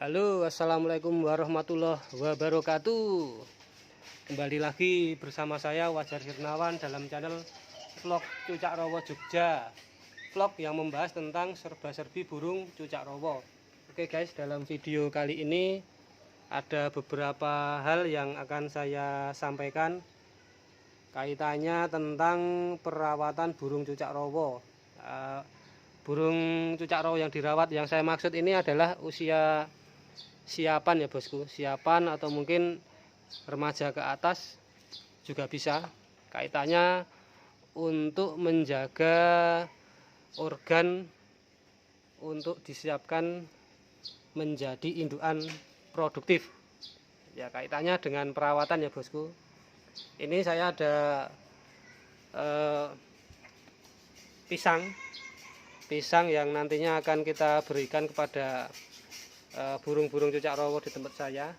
Halo, assalamualaikum warahmatullahi wabarakatuh. Kembali lagi bersama saya Wajar Hirnawan dalam channel vlog Cucak Rowo Jogja. Vlog yang membahas tentang serba-serbi burung cucak rowo. Oke guys, dalam video kali ini ada beberapa hal yang akan saya sampaikan kaitannya tentang perawatan burung cucak rowo. Burung cucak rowo yang dirawat yang saya maksud ini adalah usia siapan ya bosku, siapan atau mungkin remaja ke atas juga bisa. Kaitannya untuk menjaga organ untuk disiapkan menjadi indukan produktif ya, kaitannya dengan perawatan ya bosku. Ini saya ada pisang yang nantinya akan kita berikan kepada burung-burung cucak rowo di tempat saya.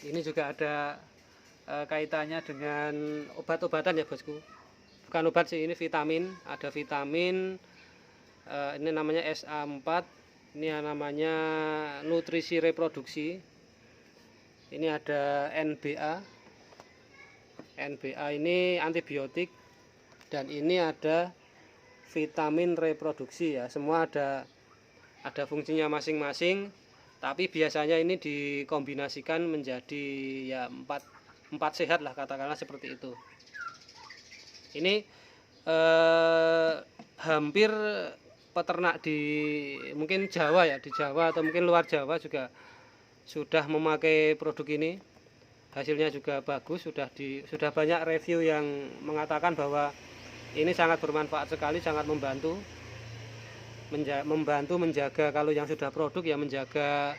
Ini juga ada kaitannya dengan obat-obatan ya bosku. Bukan obat sih, ini vitamin. Ada vitamin ini namanya SA4. Ini namanya nutrisi reproduksi. Ini ada NBA. NBA ini antibiotik. Dan ini ada vitamin reproduksi ya. Semua ada fungsinya masing-masing. Tapi biasanya ini dikombinasikan menjadi ya empat sehat lah, katakanlah seperti itu. Ini hampir peternak di mungkin Jawa ya, di Jawa atau mungkin luar Jawa juga sudah memakai produk ini. Hasilnya juga bagus, sudah banyak review yang mengatakan bahwa ini sangat bermanfaat sekali, sangat membantu menjaga, kalau yang sudah produk ya, menjaga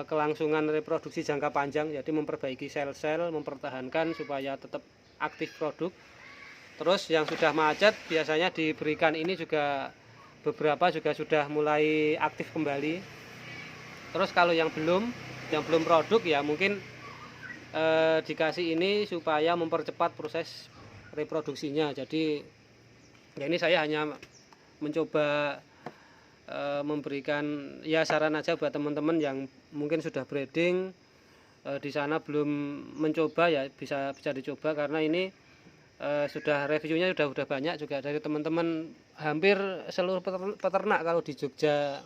kelangsungan reproduksi jangka panjang. Jadi memperbaiki sel-sel, mempertahankan supaya tetap aktif produk. Terus yang sudah macet biasanya diberikan ini juga, beberapa juga sudah mulai aktif kembali. Terus kalau yang belum produk ya mungkin dikasih ini supaya mempercepat proses reproduksinya. Jadi ya ini saya hanya mencoba memberikan ya saran aja buat teman-teman yang mungkin sudah breeding di sana belum mencoba ya, bisa dicoba, karena ini sudah reviewnya sudah banyak juga dari teman-teman, hampir seluruh peternak kalau di Jogja,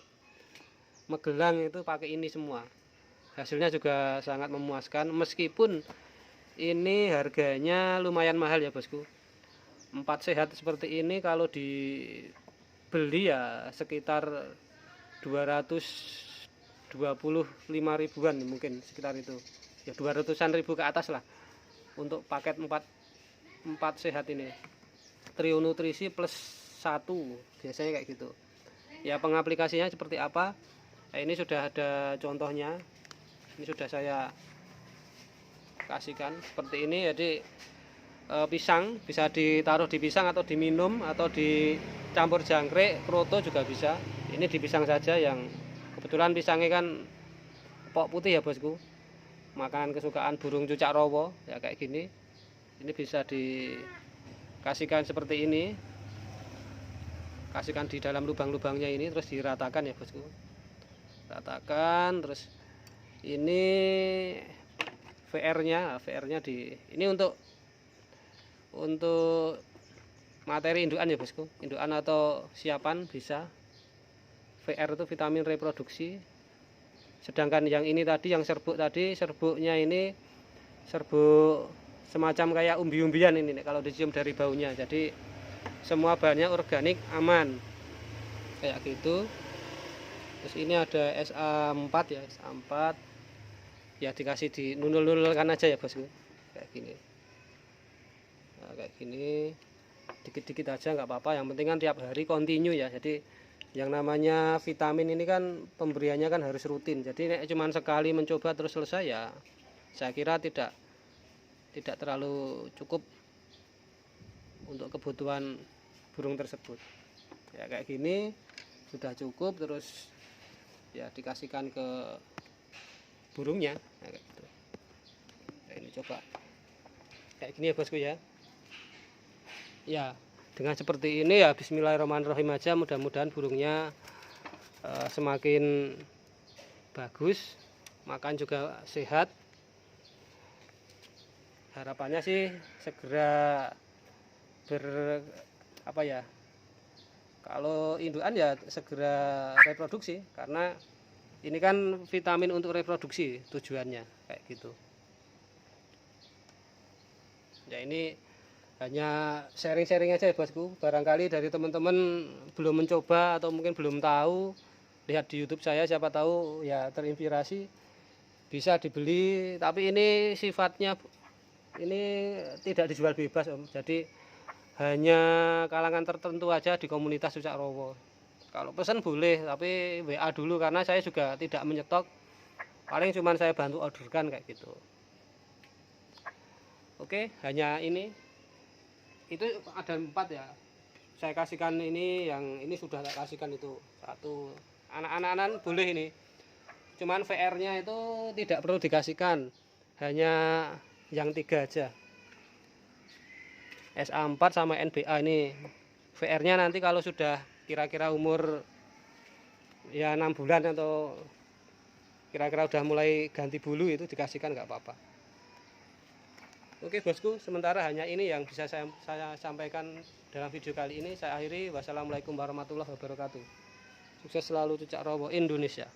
Magelang itu pakai ini semua. Hasilnya juga sangat memuaskan, meskipun ini harganya lumayan mahal ya bosku. 4 sehat seperti ini kalau dibeli ya sekitar 225 ribuan mungkin, sekitar itu ya, 200-an ribu ke atas lah untuk paket 4 sehat ini, trio nutrisi plus 1 biasanya kayak gitu ya. Pengaplikasinya seperti apa, nah, ini sudah ada contohnya, ini sudah saya kasihkan seperti ini. Jadi pisang bisa ditaruh di pisang atau diminum atau dicampur jangkrik, kroto juga bisa. Ini di pisang saja, yang kebetulan pisangnya kan pok putih ya bosku, makanan kesukaan burung cucak rowo ya kayak gini. Ini bisa dikasihkan seperti ini, kasihkan di dalam lubang-lubangnya ini, terus diratakan ya bosku, ratakan. Terus ini VR-nya di ini untuk materi indukan ya bosku, indukan atau siapan bisa. VR itu vitamin reproduksi. Sedangkan yang ini tadi, yang serbuk tadi, serbuknya ini serbuk semacam kayak umbi-umbian ini kalau dicium dari baunya. Jadi semua bahannya organik, aman kayak gitu. Terus ini ada SA4 ya, SA4 ya, dikasih di nunul-nunulkan aja ya bosku, kayak gini. Nah, kayak gini dikit-dikit aja nggak apa-apa, yang penting kan tiap hari continue ya. Jadi yang namanya vitamin ini kan pemberiannya kan harus rutin. Jadi cuman sekali mencoba terus selesai ya, saya kira tidak terlalu cukup untuk kebutuhan burung tersebut ya. Kayak gini sudah cukup, terus ya dikasihkan ke burungnya nah, kayak gitu. Nah, ini coba kayak gini ya bosku ya. Ya, dengan seperti ini ya bismillahirrahmanirrahim aja, mudah-mudahan burungnya semakin bagus, makan juga sehat. Harapannya sih segera kalau indukan ya segera reproduksi, karena ini kan vitamin untuk reproduksi tujuannya kayak gitu. Ya ini hanya sharing-sharing aja ya bosku, barangkali dari teman-teman belum mencoba atau mungkin belum tahu, lihat di YouTube saya, siapa tahu ya terinspirasi, bisa dibeli. Tapi ini sifatnya ini tidak dijual bebas Om, jadi hanya kalangan tertentu aja di komunitas Cucak Rowo. Kalau pesan boleh, tapi WA dulu, karena saya juga tidak menyetok, paling cuma saya bantu orderkan kayak gitu. Oke, hanya ini, itu ada 4 ya, saya kasihkan ini, yang ini sudah tak kasihkan itu satu. Anak-anak boleh ini, cuman VR nya itu tidak perlu dikasihkan, hanya yang 3 aja, SA4 sama NBA. Ini VR nya nanti kalau sudah kira-kira umur ya 6 bulan atau kira-kira udah mulai ganti bulu, itu dikasihkan nggak apa-apa. Oke bosku, sementara hanya ini yang bisa saya sampaikan dalam video kali ini. Saya akhiri, wassalamualaikum warahmatullahi wabarakatuh. Sukses selalu Cucak Rowo Indonesia.